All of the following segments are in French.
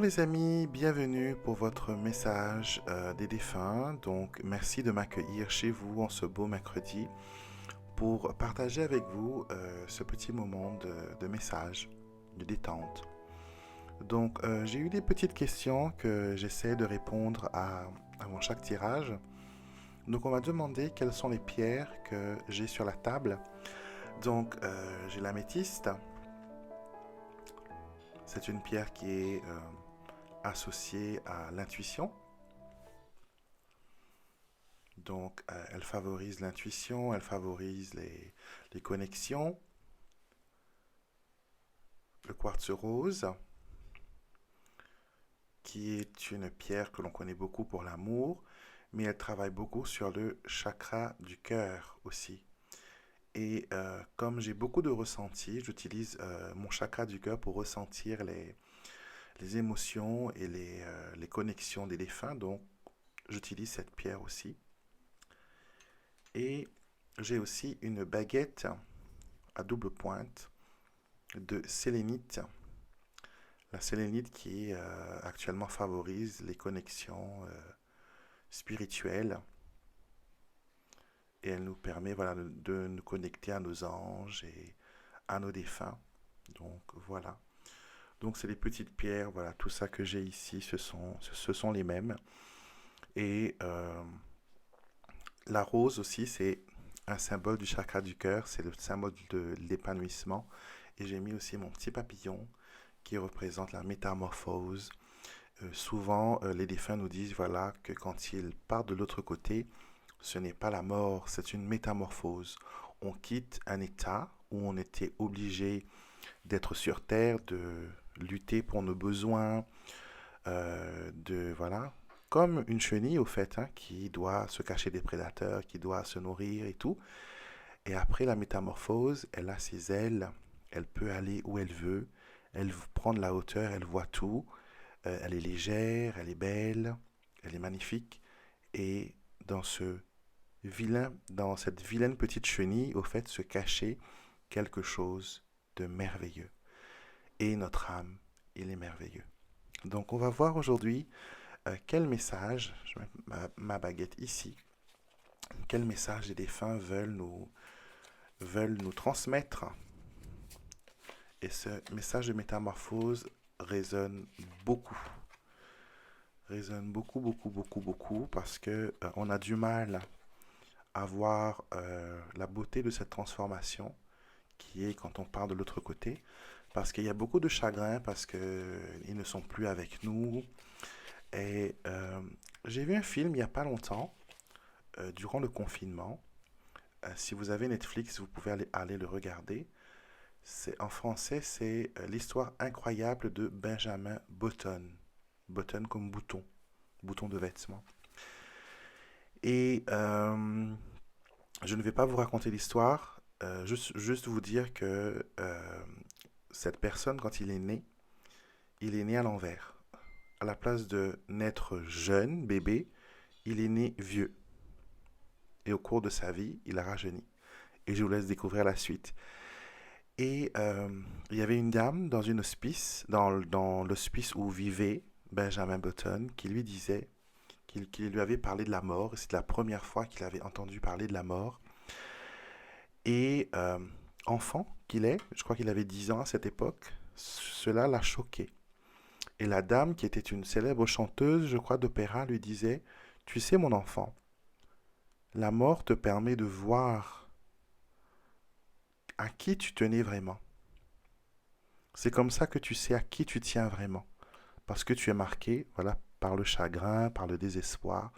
les amis, bienvenue pour votre message des défunts. Donc merci de m'accueillir chez vous en ce beau mercredi pour partager avec vous ce petit moment de message, de détente. Donc j'ai eu des petites questions que j'essaie de répondre avant chaque tirage. Donc on m'a demandé quelles sont les pierres que j'ai sur la table. Donc j'ai l'améthyste. C'est une pierre qui est associée à l'intuition. Donc, elle favorise l'intuition, elle favorise les connexions. Le quartz rose, qui est une pierre que l'on connaît beaucoup pour l'amour, mais elle travaille beaucoup sur le chakra du cœur aussi. Et comme j'ai beaucoup de ressentis, j'utilise mon chakra du cœur pour ressentir les émotions et les connexions des défunts. Donc, j'utilise cette pierre aussi. Et j'ai aussi une baguette à double pointe de sélénite. La sélénite qui actuellement favorise les connexions spirituelles et elle nous permet voilà, de nous connecter à nos anges et à nos défunts. Donc voilà. Donc c'est les petites pierres, voilà, tout ça que j'ai ici, ce sont les mêmes. Et la rose aussi, c'est un symbole du chakra du cœur, c'est le symbole de l'épanouissement. Et j'ai mis aussi mon petit papillon qui représente la métamorphose. Souvent, les défunts nous disent voilà, que quand ils partent de l'autre côté, ce n'est pas la mort, c'est une métamorphose. On quitte un état où on était obligé d'être sur Terre, de lutter pour nos besoins, voilà, comme une chenille au fait, hein, qui doit se cacher des prédateurs, qui doit se nourrir et tout. Et après la métamorphose, elle a ses ailes, elle peut aller où elle veut, elle prend de la hauteur, elle voit tout. Elle est légère, elle est belle, elle est magnifique. Et dans dans cette vilaine petite chenille, au fait, se cachait quelque chose de merveilleux. Et notre âme, il est merveilleux. Donc, on va voir aujourd'hui quel message, je mets ma baguette ici, quel message les défunts veulent nous transmettre. Et ce message de métamorphose résonne beaucoup. Résonne beaucoup, beaucoup, beaucoup, beaucoup, parce que on a du mal à voir la beauté de cette transformation qui est quand on part de l'autre côté, parce qu'il y a beaucoup de chagrin, parce que ils ne sont plus avec nous. Et j'ai vu un film il n'y a pas longtemps, durant le confinement. Si vous avez Netflix, vous pouvez aller le regarder. En français, c'est l'histoire incroyable de Benjamin Button. Button comme bouton, bouton de vêtement. Et je ne vais pas vous raconter l'histoire, juste vous dire que cette personne, quand il est né à l'envers. À la place de naître jeune, bébé, il est né vieux. Et au cours de sa vie, il a rajeuni. Et je vous laisse découvrir la suite. Et il y avait une dame dans une hospice, dans l'hospice où vivait Benjamin Button, qui lui disait, qui lui avait parlé de la mort. C'est la première fois qu'il avait entendu parler de la mort. Et enfant qu'il est, je crois qu'il avait 10 ans à cette époque, cela l'a choqué. Et la dame, qui était une célèbre chanteuse, je crois, d'opéra, lui disait, tu sais mon enfant, la mort te permet de voir à qui tu tenais vraiment. C'est comme ça que tu sais à qui tu tiens vraiment. Parce que tu es marqué, voilà, par le chagrin, par le désespoir.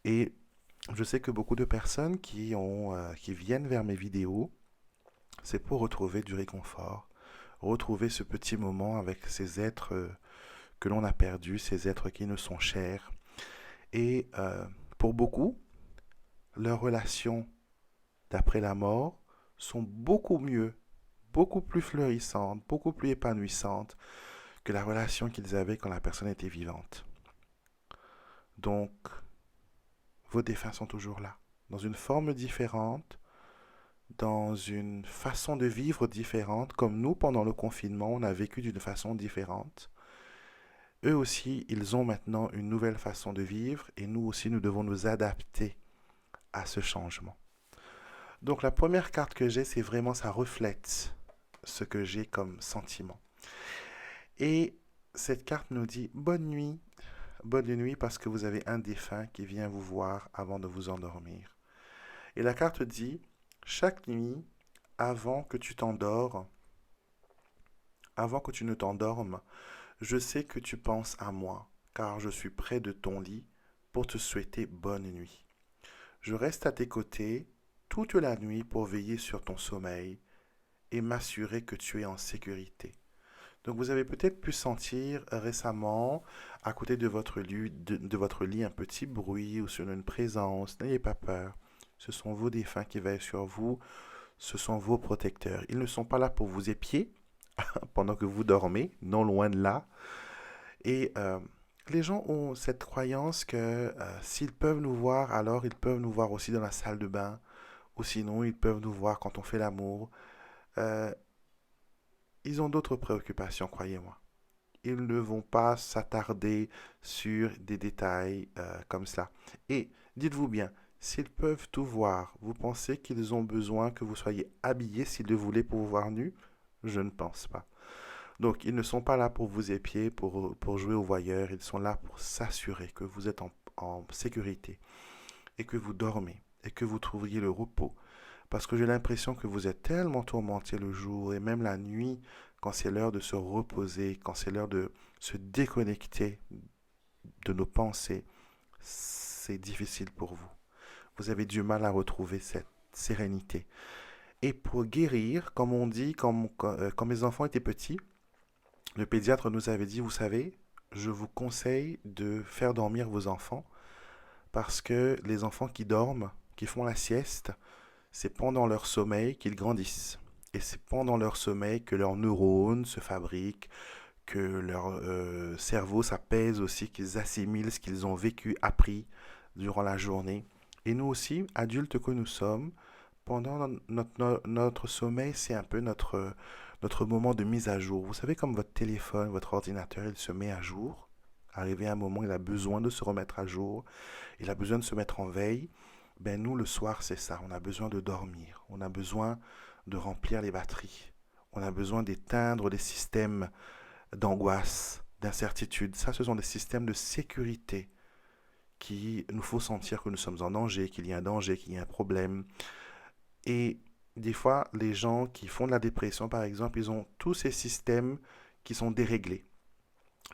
Et je sais que beaucoup de personnes qui viennent vers mes vidéos, c'est pour retrouver du réconfort, retrouver ce petit moment avec ces êtres que l'on a perdus, ces êtres qui nous sont chers. Et pour beaucoup, leurs relations d'après la mort sont beaucoup mieux, beaucoup plus fleurissantes, beaucoup plus épanouissantes que la relation qu'ils avaient quand la personne était vivante. Donc, vos défunts sont toujours là, dans une forme différente, dans une façon de vivre différente, comme nous, pendant le confinement, on a vécu d'une façon différente. eux aussi, ils ont maintenant une nouvelle façon de vivre et nous aussi, nous devons nous adapter à ce changement. Donc la première carte que j'ai, c'est vraiment, ça reflète ce que j'ai comme sentiment. Et cette carte nous dit bonne nuit parce que vous avez un défunt qui vient vous voir avant de vous endormir. Et la carte dit, chaque nuit, avant que tu t'endors, avant que tu ne t'endormes, je sais que tu penses à moi, car je suis près de ton lit pour te souhaiter bonne nuit. Je reste à tes côtés toute la nuit pour veiller sur ton sommeil et m'assurer que tu es en sécurité. Donc vous avez peut-être pu sentir récemment à côté de votre lit un petit bruit ou sur une présence. N'ayez pas peur. Ce sont vos défunts qui veillent sur vous. Ce sont vos protecteurs. Ils ne sont pas là pour vous épier pendant que vous dormez, non loin de là. Et les gens ont cette croyance que s'ils peuvent nous voir, alors ils peuvent nous voir aussi dans la salle de bain. Ou sinon, ils peuvent nous voir quand on fait l'amour. Euh, Ils ont d'autres préoccupations, croyez-moi. Ils ne vont pas s'attarder sur des détails comme cela. Et dites-vous bien, s'ils peuvent tout voir, vous pensez qu'ils ont besoin que vous soyez habillé s'ils le voulaient pour vous voir nu? Je ne pense pas. Donc, ils ne sont pas là pour vous épier, pour jouer au voyeur. Ils sont là pour s'assurer que vous êtes en sécurité et que vous dormez et que vous trouviez le repos. Parce que j'ai l'impression que vous êtes tellement tourmenté le jour et même la nuit, quand c'est l'heure de se reposer, quand c'est l'heure de se déconnecter de nos pensées, c'est difficile pour vous. Vous avez du mal à retrouver cette sérénité. Et pour guérir, comme on dit, quand mes enfants étaient petits, le pédiatre nous avait dit, vous savez, je vous conseille de faire dormir vos enfants parce que les enfants qui dorment, qui font la sieste, c'est pendant leur sommeil qu'ils grandissent. Et c'est pendant leur sommeil que leurs neurones se fabriquent, que leur cerveau s'apaise aussi, qu'ils assimilent ce qu'ils ont vécu, appris durant la journée. Et nous aussi, adultes que nous sommes, pendant notre sommeil, c'est un peu notre moment de mise à jour. Vous savez, comme votre téléphone, votre ordinateur, il se met à jour. Arrivé à un moment, il a besoin de se remettre à jour. Il a besoin de se mettre en veille. Ben nous, le soir, c'est ça. On a besoin de dormir. On a besoin de remplir les batteries. On a besoin d'éteindre les systèmes d'angoisse, d'incertitude. Ça, ce sont des systèmes de sécurité qui nous font sentir que nous sommes en danger, qu'il y a un danger, qu'il y a un problème. Et des fois, les gens qui font de la dépression, par exemple, ils ont tous ces systèmes qui sont déréglés.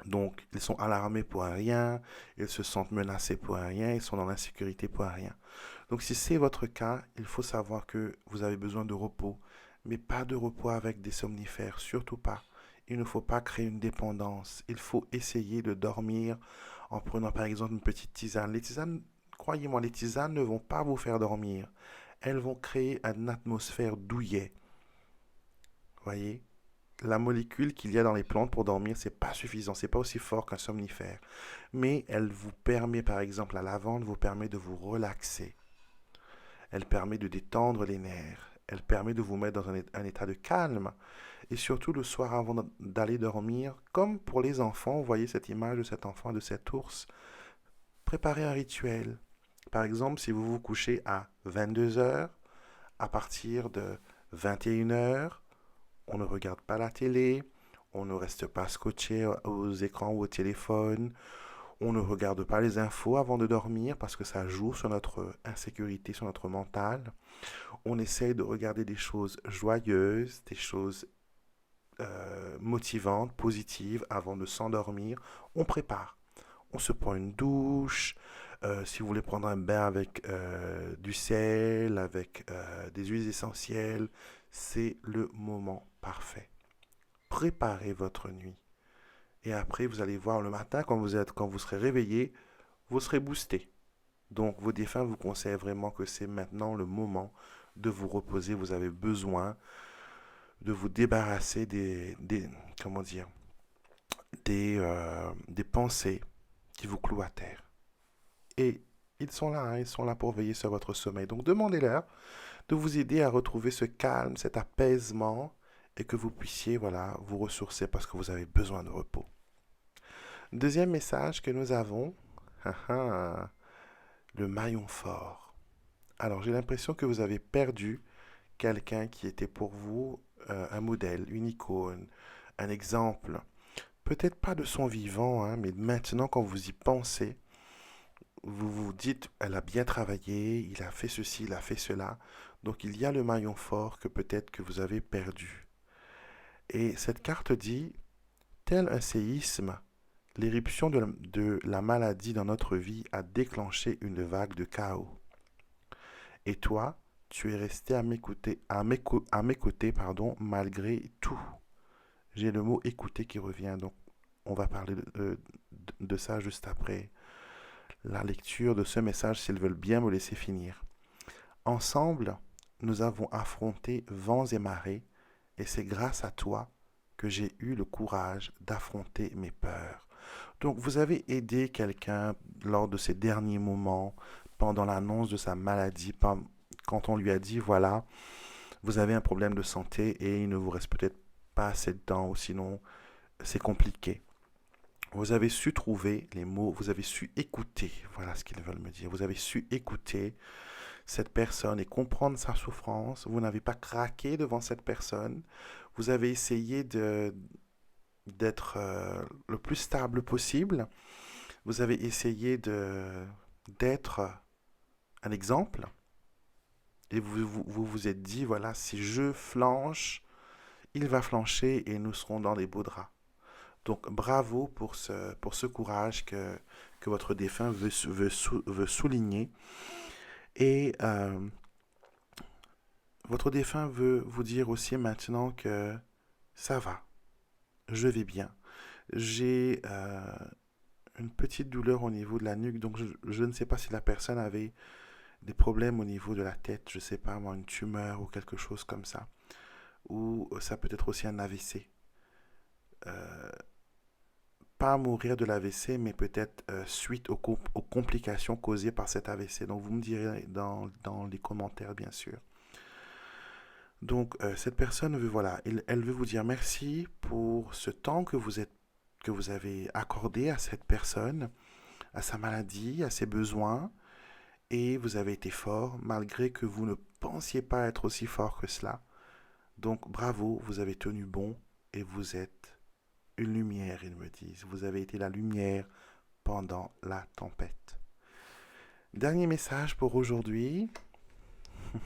Donc, ils sont alarmés pour un rien, ils se sentent menacés pour un rien, ils sont dans l'insécurité pour un rien. Donc, si c'est votre cas, il faut savoir que vous avez besoin de repos, mais pas de repos avec des somnifères, surtout pas. Il ne faut pas créer une dépendance. Il faut essayer de dormir en prenant par exemple une petite tisane. Les tisanes, croyez-moi, les tisanes ne vont pas vous faire dormir. Elles vont créer une atmosphère douillet. Voyez? La molécule qu'il y a dans les plantes pour dormir, c'est pas suffisant, c'est pas aussi fort qu'un somnifère. Mais elle vous permet, par exemple, la lavande vous permet de vous relaxer. Elle permet de détendre les nerfs. Elle permet de vous mettre dans un état de calme. Et surtout le soir avant d'aller dormir, comme pour les enfants, vous voyez cette image de cet enfant, de cet ours, préparez un rituel. Par exemple, si vous vous couchez à 22 heures, à partir de 21 heures, on ne regarde pas la télé, on ne reste pas scotché aux écrans ou au téléphone, on ne regarde pas les infos avant de dormir parce que ça joue sur notre insécurité, sur notre mental. On essaye de regarder des choses joyeuses, des choses motivantes, positives avant de s'endormir. On prépare. On se prend une douche. Si vous voulez prendre un bain avec du sel, avec des huiles essentielles, c'est le moment parfait. Préparez votre nuit. Et après, vous allez voir le matin, quand vous serez réveillé, vous serez boosté. Donc, vos défunts vous conseillent vraiment que c'est maintenant le moment de vous reposer. Vous avez besoin de vous débarrasser comment dire, des pensées qui vous clouent à terre. Et ils sont là, hein, ils sont là pour veiller sur votre sommeil. Donc, demandez-leur de vous aider à retrouver ce calme, cet apaisement, et que vous puissiez, voilà, vous ressourcer parce que vous avez besoin de repos. Deuxième message que nous avons, le maillon fort. Alors, j'ai l'impression que vous avez perdu quelqu'un qui était pour vous un modèle, une icône, un exemple. Peut-être pas de son vivant, hein, mais maintenant, quand vous y pensez, vous vous dites, elle a bien travaillé, il a fait ceci, il a fait cela. Donc, il y a le maillon fort que peut-être que vous avez perdu. Et cette carte dit, tel un séisme, l'éruption de la maladie dans notre vie a déclenché une vague de chaos. Et toi, tu es resté à mes côtés, pardon, malgré tout. J'ai le mot écouter qui revient, donc on va parler de ça juste après la lecture de ce message, s'ils veulent bien me laisser finir. Ensemble, nous avons affronté vents et marées, et c'est grâce à toi que j'ai eu le courage d'affronter mes peurs. Donc, vous avez aidé quelqu'un lors de ces derniers moments, pendant l'annonce de sa maladie, quand on lui a dit, voilà, vous avez un problème de santé et il ne vous reste peut-être pas assez de temps, ou sinon c'est compliqué. Vous avez su trouver les mots, vous avez su écouter, voilà ce qu'ils veulent me dire. Vous avez su écouter cette personne et comprendre sa souffrance. Vous n'avez pas craqué devant cette personne. Vous avez essayé d'être le plus stable possible. Vous avez essayé d'être un exemple. Et vous êtes dit, voilà, si je flanche, il va flancher et nous serons dans les beaux draps. Donc bravo pour ce courage que votre défunt veut souligner. Et votre défunt veut vous dire aussi maintenant que ça va, je vais bien. J'ai une petite douleur au niveau de la nuque, donc je ne sais pas si la personne avait des problèmes au niveau de la tête, je ne sais pas moi, une tumeur ou quelque chose comme ça. Ou ça peut être aussi un AVC. Euh, Pas mourir de l'AVC, mais peut-être suite aux complications causées par cet AVC. Donc vous me direz dans les commentaires, bien sûr. Donc cette personne veut, voilà, elle veut vous dire merci pour ce temps que vous avez accordé à cette personne, à sa maladie, à ses besoins, et vous avez été fort malgré que vous ne pensiez pas être aussi fort que cela. Donc bravo, vous avez tenu bon et vous êtes une lumière, ils me disent. Vous avez été la lumière pendant la tempête. Dernier message pour aujourd'hui.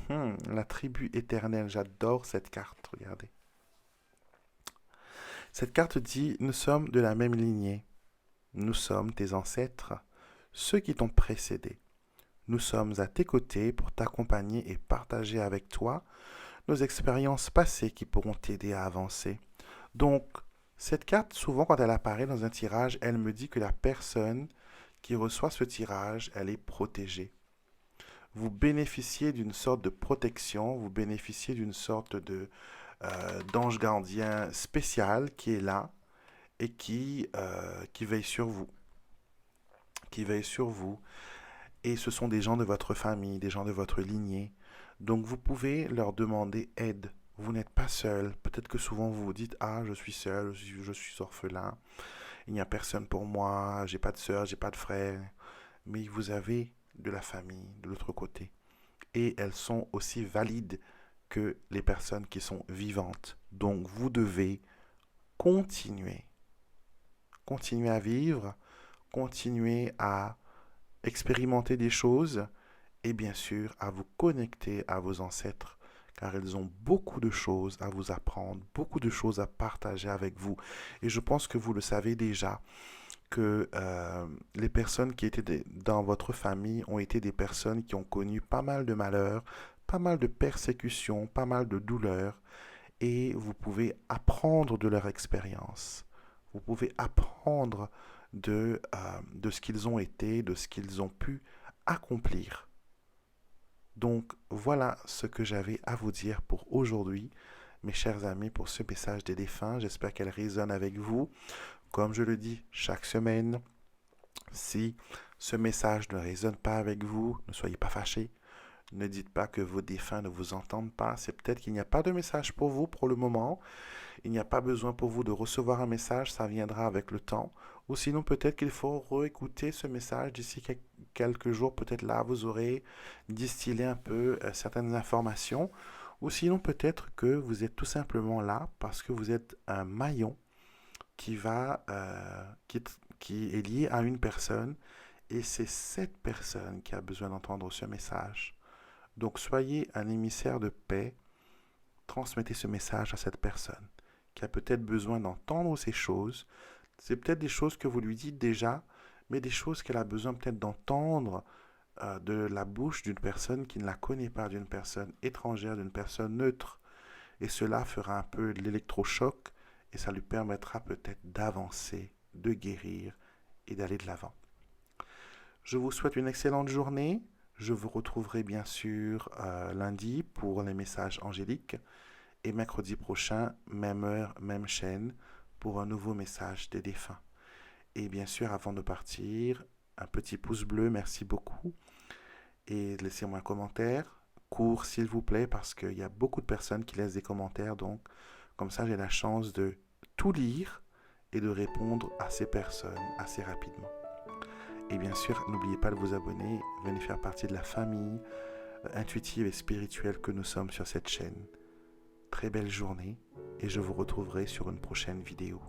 La tribu éternelle, j'adore cette carte, regardez. Cette carte dit, nous sommes de la même lignée. Nous sommes tes ancêtres, ceux qui t'ont précédé. Nous sommes à tes côtés pour t'accompagner et partager avec toi nos expériences passées qui pourront t'aider à avancer. Donc, cette carte, souvent quand elle apparaît dans un tirage, elle me dit que la personne qui reçoit ce tirage, elle est protégée. Vous bénéficiez d'une sorte de protection, vous bénéficiez d'une sorte d'ange gardien spécial qui est là et qui veille sur vous. Qui veille sur vous. Et ce sont des gens de votre famille, des gens de votre lignée. Donc vous pouvez leur demander aide. Vous n'êtes pas seul. Peut-être que souvent vous vous dites, ah, je suis seul, je suis orphelin, il n'y a personne pour moi, j'ai pas de soeur, j'ai pas de frère. Mais vous avez de la famille de l'autre côté. Et elles sont aussi valides que les personnes qui sont vivantes. Donc vous devez continuer. Continuer à vivre, continuer à expérimenter des choses et bien sûr à vous connecter à vos ancêtres car ils ont beaucoup de choses à vous apprendre, beaucoup de choses à partager avec vous. Et je pense que vous le savez déjà que les personnes qui étaient dans votre famille ont été des personnes qui ont connu pas mal de malheurs, pas mal de persécutions, pas mal de douleurs, et vous pouvez apprendre de leur expérience. Vous pouvez apprendre de ce qu'ils ont été, de ce qu'ils ont pu accomplir. Donc voilà ce que j'avais à vous dire pour aujourd'hui, mes chers amis, pour ce message des défunts. J'espère qu'elle résonne avec vous. Comme je le dis chaque semaine, si ce message ne résonne pas avec vous, ne soyez pas fâchés. Ne dites pas que vos défunts ne vous entendent pas. C'est peut-être qu'il n'y a pas de message pour vous pour le moment. Il n'y a pas besoin pour vous de recevoir un message, ça viendra avec le temps. Ou sinon, peut-être qu'il faut réécouter ce message d'ici quelques jours. Peut-être là, vous aurez distillé un peu certaines informations. Ou sinon, peut-être que vous êtes tout simplement là parce que vous êtes un maillon qui va, qui est lié à une personne. Et c'est cette personne qui a besoin d'entendre ce message. Donc, soyez un émissaire de paix. Transmettez ce message à cette personne qui a peut-être besoin d'entendre ces choses. C'est peut-être des choses que vous lui dites déjà, mais des choses qu'elle a besoin peut-être d'entendre de la bouche d'une personne qui ne la connaît pas, d'une personne étrangère, d'une personne neutre. Et cela fera un peu l'électrochoc et ça lui permettra peut-être d'avancer, de guérir et d'aller de l'avant. Je vous souhaite une excellente journée. Je vous retrouverai bien sûr lundi pour les messages angéliques et mercredi prochain, même heure, même chaîne, pour un nouveau message des défunts. Et bien sûr, avant de partir, un petit pouce bleu, merci beaucoup. Et laissez-moi un commentaire, court s'il vous plaît, parce qu'il y a beaucoup de personnes qui laissent des commentaires, donc comme ça j'ai la chance de tout lire et de répondre à ces personnes assez rapidement. Et bien sûr, n'oubliez pas de vous abonner, venez faire partie de la famille intuitive et spirituelle que nous sommes sur cette chaîne. Très belle journée et je vous retrouverai sur une prochaine vidéo.